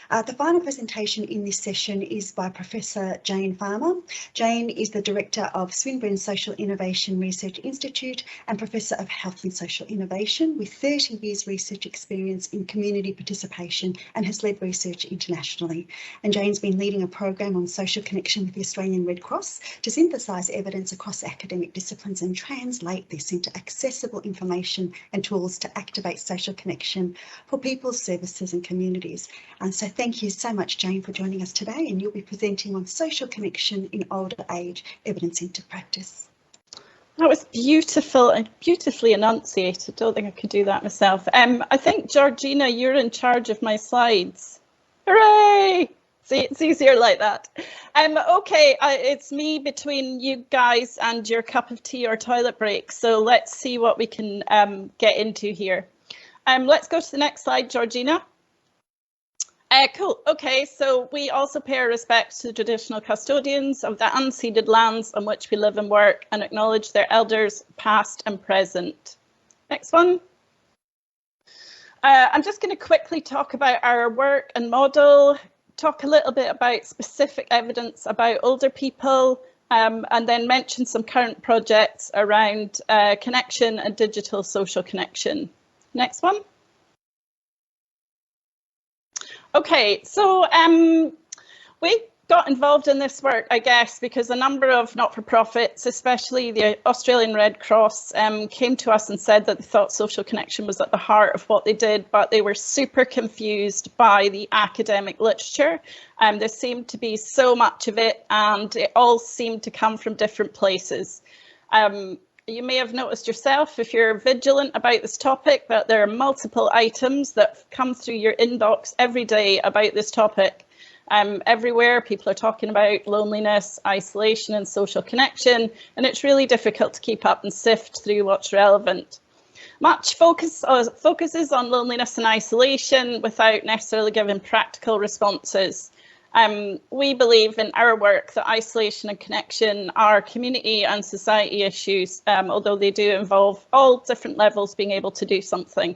The final presentation in this session is by Professor Jane Farmer. Jane is the Director of Swinburne Social Innovation Research Institute and Professor of Health and Social Innovation with 30 years research experience in community participation and has led research internationally. And Jane's been leading a program on social connection with the Australian Red Cross to synthesise evidence across academic disciplines and translate this into accessible information and tools to activate social connection for people, services and communities. And so thank you so much, Jane, for joining us today, and you'll be presenting on social connection in older age, evidence into practice. That was beautiful and beautifully enunciated. Don't think I could do that myself. I think, Georgina, you're in charge of my slides. Hooray! See, it's easier like that. Okay, it's me between you guys and your cup of tea or toilet break. So let's see what we can get into here. Let's go to the next slide, Georgina. Cool. Okay, so we also pay our respects to the traditional custodians of the unceded lands on which we live and work and acknowledge their elders, past and present. Next one. I'm just going to quickly talk about our work and model, talk a little bit about specific evidence about older people, and then mention some current projects around connection and digital social connection. Next one. Okay, so we got involved in this work, I guess, because a number of not-for-profits, especially the Australian Red Cross, came to us and said that they thought social connection was at the heart of what they did, but they were super confused by the academic literature. There seemed to be so much of it, and it all seemed to come from different places. You may have noticed yourself, if you're vigilant about this topic, that there are multiple items that come through your inbox every day about this topic. Everywhere people are talking about loneliness, isolation and social connection, and it's really difficult to keep up and sift through what's relevant. Much focuses on loneliness and isolation without necessarily giving practical responses. We believe in our work that isolation and connection are community and society issues, although they do involve all different levels being able to do something.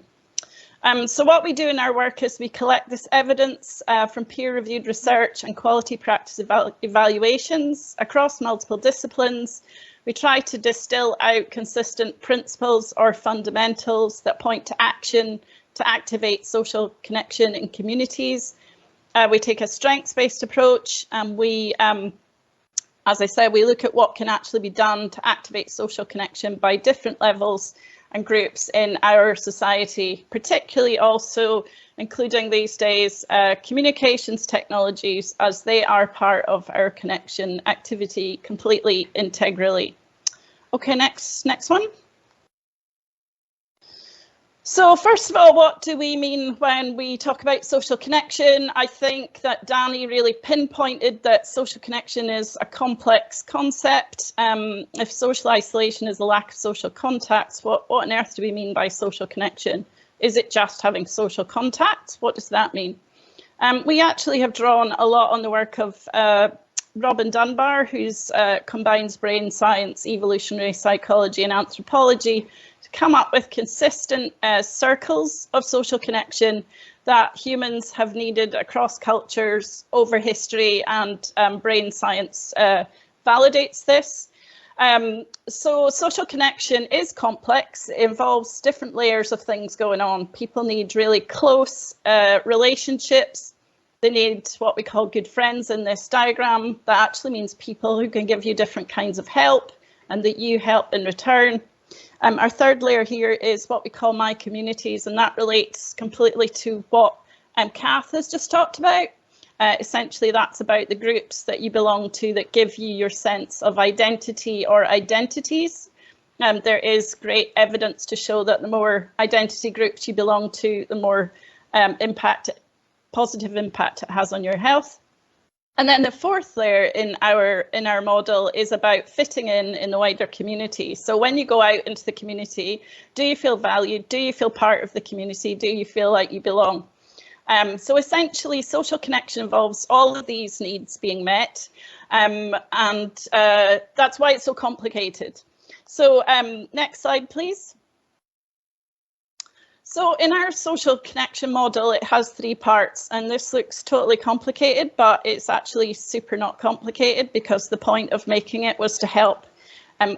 So what we do in our work is we collect this evidence from peer-reviewed research and quality practice evaluations across multiple disciplines. We try to distill out consistent principles or fundamentals that point to action to activate social connection in communities. We take a strengths-based approach, and we, as I said, we look at what can actually be done to activate social connection by different levels and groups in our society, particularly also including these days communications technologies, as they are part of our connection activity completely integrally. Okay, next one. So first of all, what do we mean when we talk about social connection? I think that Danny really pinpointed that social connection is a complex concept. If social isolation is a lack of social contacts, what on earth do we mean by social connection? Is it just having social contacts? What does that mean? We actually have drawn a lot on the work of Robin Dunbar, who combines brain science, evolutionary psychology and anthropology to come up with consistent circles of social connection that humans have needed across cultures over history, and brain science validates this. So social connection is complex. It involves different layers of things going on. People need really close relationships. They need what we call good friends in this diagram. That actually means people who can give you different kinds of help and that you help in return. Our third layer here is what we call my communities, and that relates completely to what Kath has just talked about. Essentially, that's about the groups that you belong to that give you your sense of identity or identities. There is great evidence to show that the more identity groups you belong to, the more positive impact it has on your health. And then the fourth layer in our model is about fitting in the wider community. So when you go out into the community, do you feel valued? Do you feel part of the community? Do you feel like you belong? So essentially, social connection involves all of these needs being met, and that's why it's so complicated. So next slide, please. So in our social connection model, it has 3 parts, and this looks totally complicated, but it's actually super not complicated, because the point of making it was to help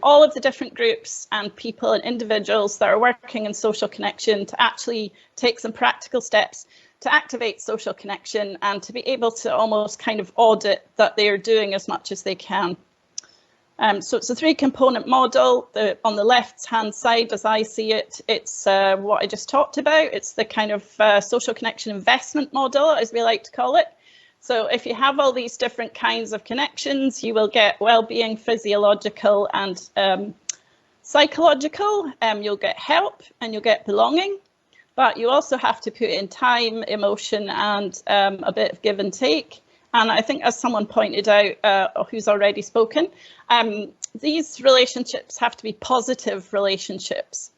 all of the different groups and people and individuals that are working in social connection to actually take some practical steps to activate social connection and to be able to almost kind of audit that they're doing as much as they can. So it's a 3-component model. On the left-hand side, as I see it, it's what I just talked about. It's the kind of social connection investment model, as we like to call it. So if you have all these different kinds of connections, you will get well-being, physiological and psychological. You'll get help and you'll get belonging, but you also have to put in time, emotion, and a bit of give and take. And I think, as someone pointed out, who's already spoken, these relationships have to be positive relationships.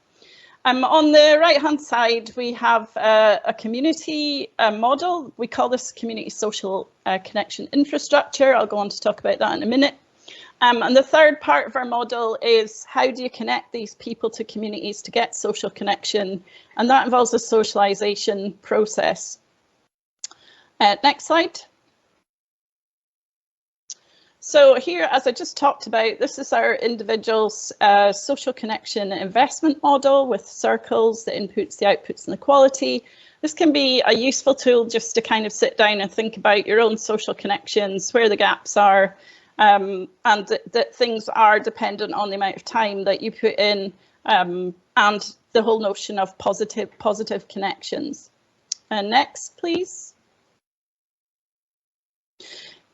On the right-hand side, we have a community model. We call this community social connection infrastructure. I'll go on to talk about that in a minute. And the third part of our model is, how do you connect these people to communities to get social connection? And that involves a socialization process. Next slide. So here, as I just talked about, this is our individual's social connection investment model with circles, the inputs, the outputs, and the quality. This can be a useful tool just to kind of sit down and think about your own social connections, where the gaps are, and that things are dependent on the amount of time that you put in, and the whole notion of positive connections. Next, please.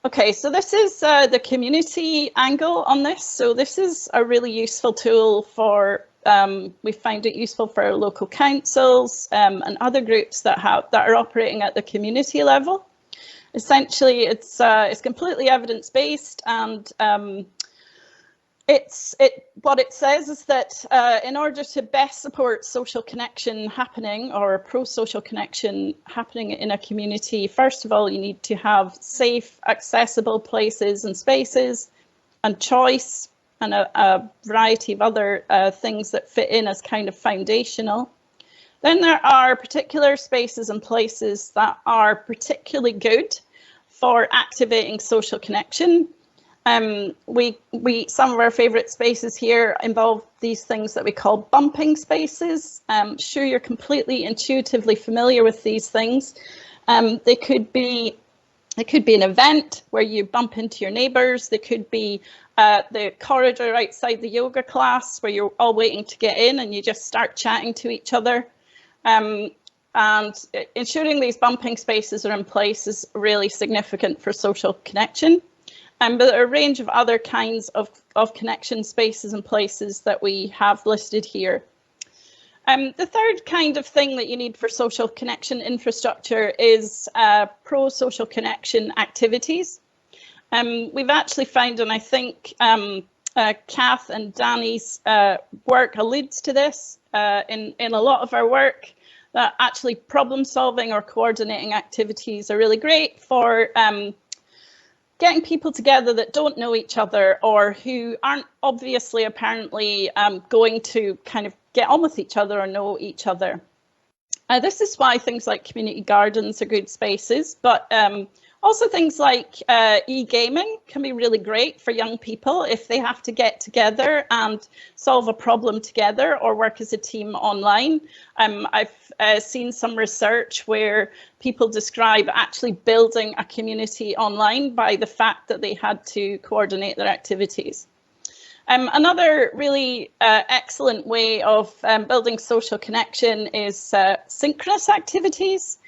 Okay, so this is the community angle on this. So this is a really useful tool for, we find it useful for local councils and other groups that are operating at the community level. Essentially, it's completely evidence-based, and what it says is that in order to best support social connection happening, or pro-social connection happening in a community, first of all, you need to have safe, accessible places and spaces, and choice, and a variety of other things that fit in as kind of foundational. Then there are particular spaces and places that are particularly good for activating social connection. Some of our favourite spaces here involve these things that we call bumping spaces. Sure, you're completely intuitively familiar with these things. It could be an event where you bump into your neighbours. They could be the corridor outside the yoga class where you're all waiting to get in and you just start chatting to each other. And ensuring these bumping spaces are in place is really significant for social connection. But there are a range of other kinds of connection spaces and places that we have listed here. The third kind of thing that you need for social connection infrastructure is pro-social connection activities. We've actually found, and I think Kath and Danny's work alludes to this in a lot of our work, that actually problem solving or coordinating activities are really great for getting people together that don't know each other, or who aren't obviously apparently going to kind of get on with each other or know each other. This is why things like community gardens are good spaces, but also things like e-gaming can be really great for young people if they have to get together and solve a problem together or work as a team online. I've seen some research where people describe actually building a community online by the fact that they had to coordinate their activities. Another really excellent way of building social connection is synchronous activities.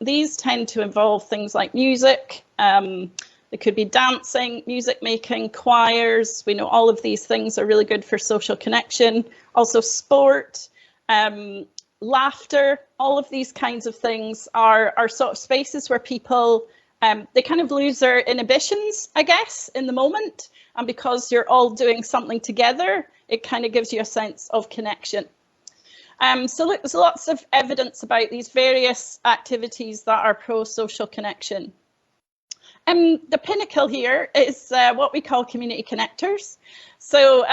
These tend to involve things like music. It could be dancing, music making, choirs. We know all of these things are really good for social connection. Also sport, laughter, all of these kinds of things are sort of spaces where people, they kind of lose their inhibitions, I guess, in the moment. And because you're all doing something together, it kind of gives you a sense of connection. So look, there's lots of evidence about these various activities that are pro-social connection. The pinnacle here is what we call community connectors. So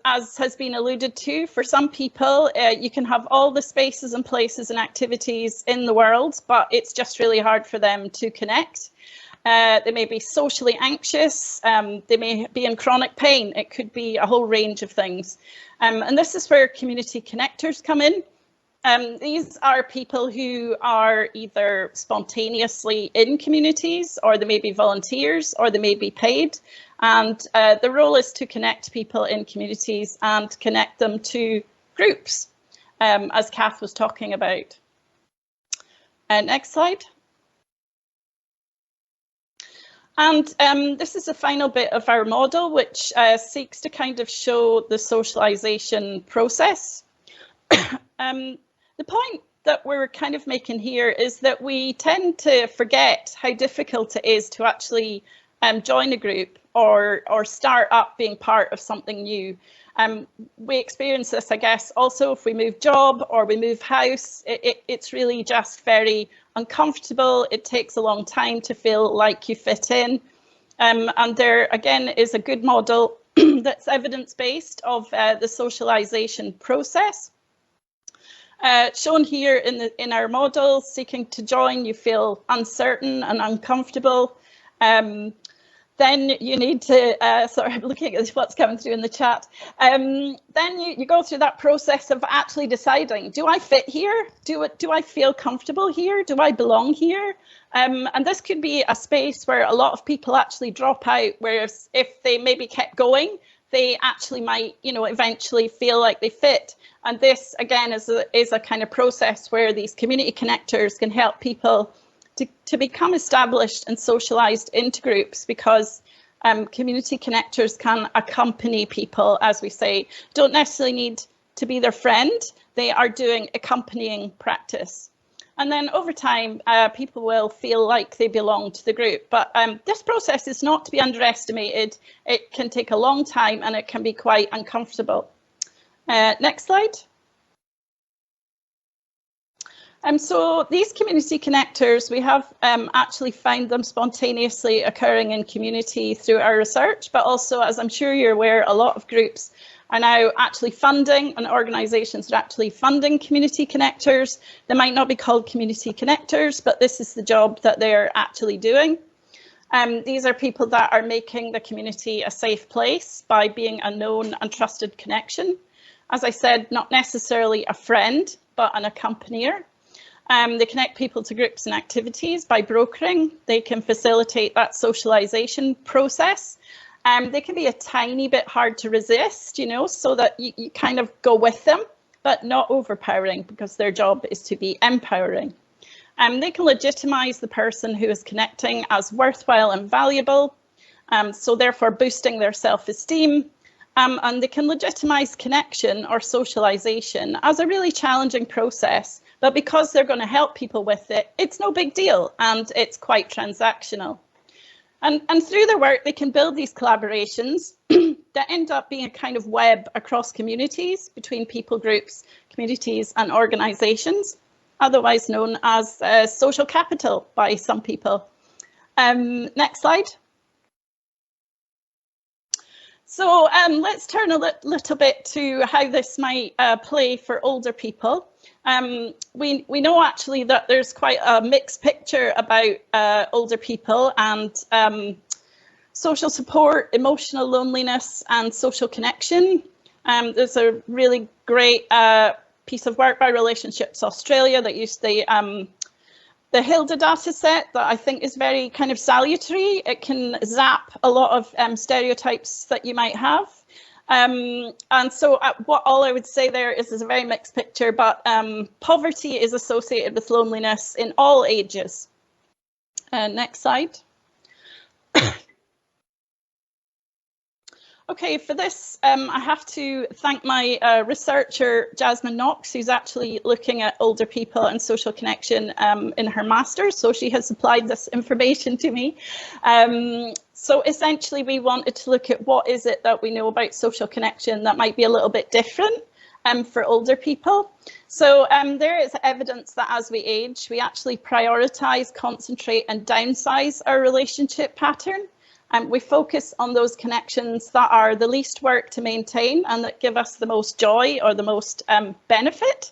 as has been alluded to, for some people, you can have all the spaces and places and activities in the world, but it's just really hard for them to connect. They may be socially anxious, they may be in chronic pain, it could be a whole range of things. And this is where community connectors come in. These are people who are either spontaneously in communities, or they may be volunteers, or they may be paid. And the role is to connect people in communities and connect them to groups, as Kath was talking about. Next slide. And this is the final bit of our model, which seeks to kind of show the socialisation process. The point that we're kind of making here is that we tend to forget how difficult it is to actually join a group or start up being part of something new. We experience this, I guess, also if we move job or we move house. It's really just very uncomfortable. It takes a long time to feel like you fit in. And there, again, is a good model that's evidence-based of the socialisation process. Shown here in our model, seeking to join, you feel uncertain and uncomfortable. Then you need to, sorry, I'm looking at what's coming through in the chat. Then you go through that process of actually deciding, do I fit here? Do I feel comfortable here? Do I belong here? And this could be a space where a lot of people actually drop out, whereas if they maybe kept going, they actually might, you know, eventually feel like they fit. And this, again, is a kind of process where these community connectors can help people to become established and socialised into groups, because community connectors can accompany people, as we say, don't necessarily need to be their friend. They are doing accompanying practice. And then over time, people will feel like they belong to the group. But this process is not to be underestimated. It can take a long time and it can be quite uncomfortable. Next slide. So these community connectors, we have actually found them spontaneously occurring in community through our research, but also, as I'm sure you're aware, a lot of groups are now actually funding, and organisations are actually funding community connectors. They might not be called community connectors, but this is the job that they're actually doing. These are people that are making the community a safe place by being a known and trusted connection. As I said, not necessarily a friend, but an accompanier. They connect people to groups and activities by brokering. They can facilitate that socialisation process. They can be a tiny bit hard to resist, you know, so that you kind of go with them, but not overpowering, because their job is to be empowering. They can legitimise the person who is connecting as worthwhile and valuable, so therefore boosting their self-esteem. And they can legitimise connection or socialisation as a really challenging process, but because they're going to help people with it, it's no big deal, and it's quite transactional. And through their work, they can build these collaborations that end up being a kind of web across communities, between people groups, communities and organisations, otherwise known as social capital by some people. Next slide. So let's turn a little bit to how this might play for older people. We know actually that there's quite a mixed picture about older people and social support, emotional loneliness and social connection. There's a really great piece of work by Relationships Australia that used the Hilda data set that I think is very kind of salutary. It can zap a lot of stereotypes that you might have. And so all I would say there is a very mixed picture, but poverty is associated with loneliness in all ages. Next slide. Okay, for this, I have to thank my researcher, Jasmine Knox, who's actually looking at older people and social connection in her master's. So she has supplied this information to me. So essentially, we wanted to look at what is it that we know about social connection that might be a little bit different for older people. So there is evidence that as we age, we actually prioritise, concentrate and downsize our relationship pattern. We focus on those connections that are the least work to maintain and that give us the most joy or the most benefit.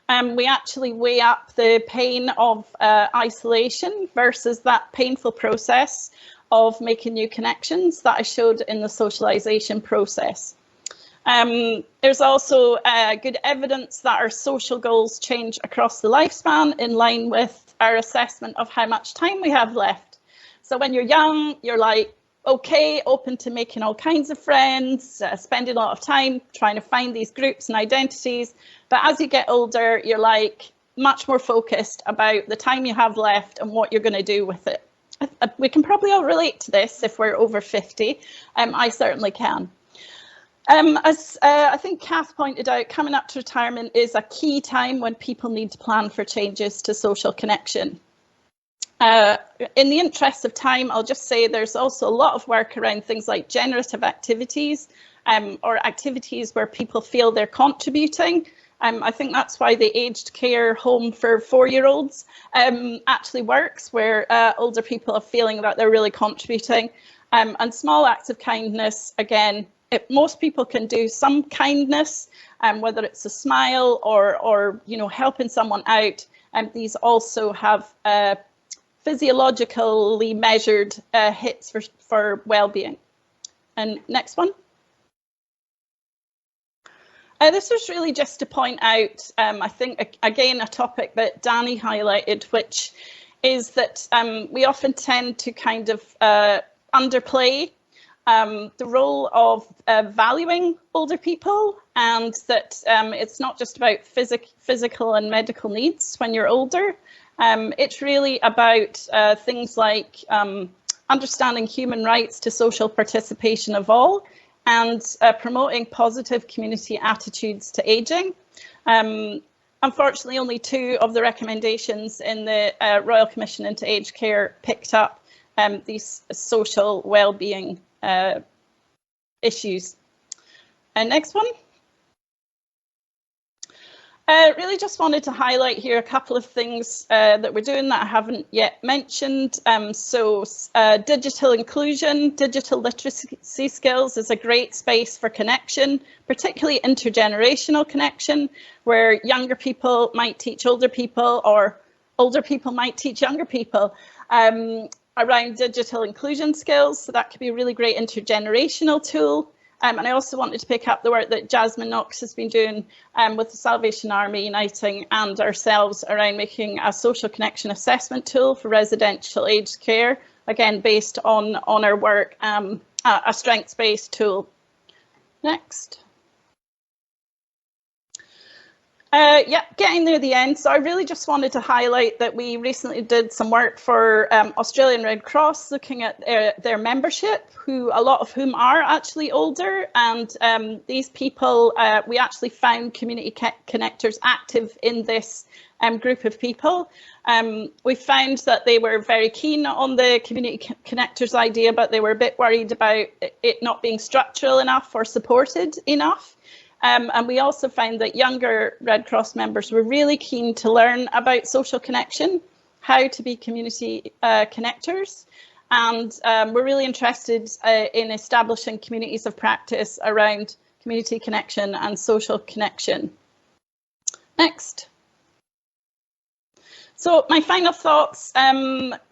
We actually weigh up the pain of isolation versus that painful process of making new connections that I showed in the socialisation process. There's also good evidence that our social goals change across the lifespan in line with our assessment of how much time we have left. So when you're young, you're like, okay, open to making all kinds of friends, spending a lot of time trying to find these groups and identities. But as you get older, you're like much more focused about the time you have left and what you're going to do with it. We can probably all relate to this if we're over 50. I certainly can. As I think Kath pointed out, coming up to retirement is a key time when people need to plan for changes to social connection. In the interest of time, I'll just say there's also a lot of work around things like generative activities or activities where people feel they're contributing. I think that's why the aged care home for 4-year-olds actually works, where older people are feeling that they're really contributing. And small acts of kindness, again, most people can do some kindness, whether it's a smile or you know, helping someone out. These also have physiologically measured hits for well-being. And next one. This was really just to point out, I think, again, a topic that Danny highlighted, which is that we often tend to kind of underplay the role of valuing older people, and that it's not just about physical and medical needs when you're older. It's really about things like understanding human rights to social participation of all, and promoting positive community attitudes to ageing. Unfortunately, only 2 of the recommendations in the Royal Commission into Aged Care picked up these social well-being issues. And next one. Really just wanted to highlight here a couple of things that we're doing that I haven't yet mentioned. Digital inclusion, digital literacy skills is a great space for connection, particularly intergenerational connection, where younger people might teach older people or older people might teach younger people around digital inclusion skills. So that could be a really great intergenerational tool. And I also wanted to pick up the work that Jasmine Knox has been doing with the Salvation Army Uniting and ourselves around making a social connection assessment tool for residential aged care, again, based on our work, a strengths-based tool. Next. Yeah, getting near the end. So I really just wanted to highlight that we recently did some work for Australian Red Cross, looking at their membership, a lot of whom are actually older. And these people, we actually found community connectors active in this group of people. We found that they were very keen on the community connectors idea, but they were a bit worried about it not being structural enough or supported enough. And we also found that younger Red Cross members were really keen to learn about social connection, how to be community connectors. And we're really interested in establishing communities of practice around community connection and social connection. Next. So my final thoughts,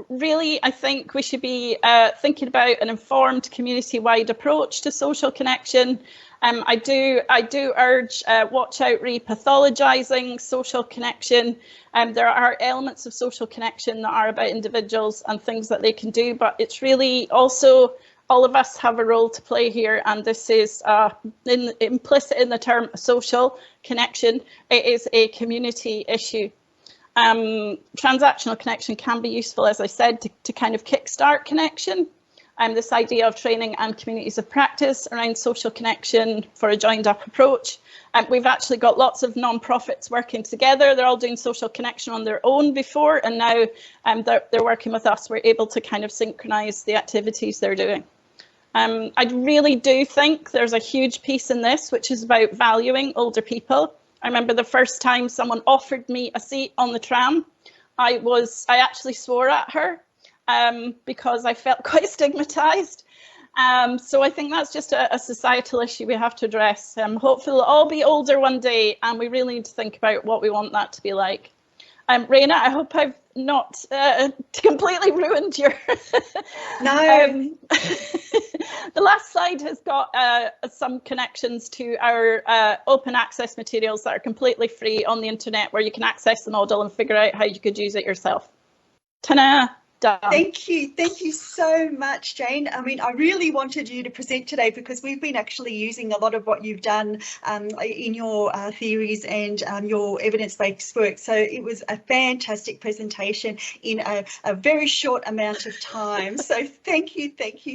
really, I think we should be thinking about an informed community-wide approach to social connection. I do urge watch out repathologizing social connection. There are elements of social connection that are about individuals and things that they can do, but it's really also all of us have a role to play here, and this is implicit in the term social connection. It is a community issue. Transactional connection can be useful, as I said, to kind of kickstart connection. This idea of training and communities of practice around social connection for a joined up approach. We've actually got lots of non-profits working together. They're all doing social connection on their own before, and now they're working with us. We're able to kind of synchronise the activities they're doing. I really do think there's a huge piece in this, which is about valuing older people. I remember the first time someone offered me a seat on the tram, I actually swore at her because I felt quite stigmatized. So I think that's just a societal issue we have to address. Hopefully we'll all be older one day, and we really need to think about what we want that to be like. Raina, I hope I've not completely ruined your... No. The last slide has got some connections to our open access materials that are completely free on the internet, where you can access the model and figure out how you could use it yourself. Ta-da! Done. Thank you so much, Jane. I mean, I really wanted you to present today because we've been actually using a lot of what you've done in your theories and your evidence-based work. So it was a fantastic presentation in a very short amount of time. So thank you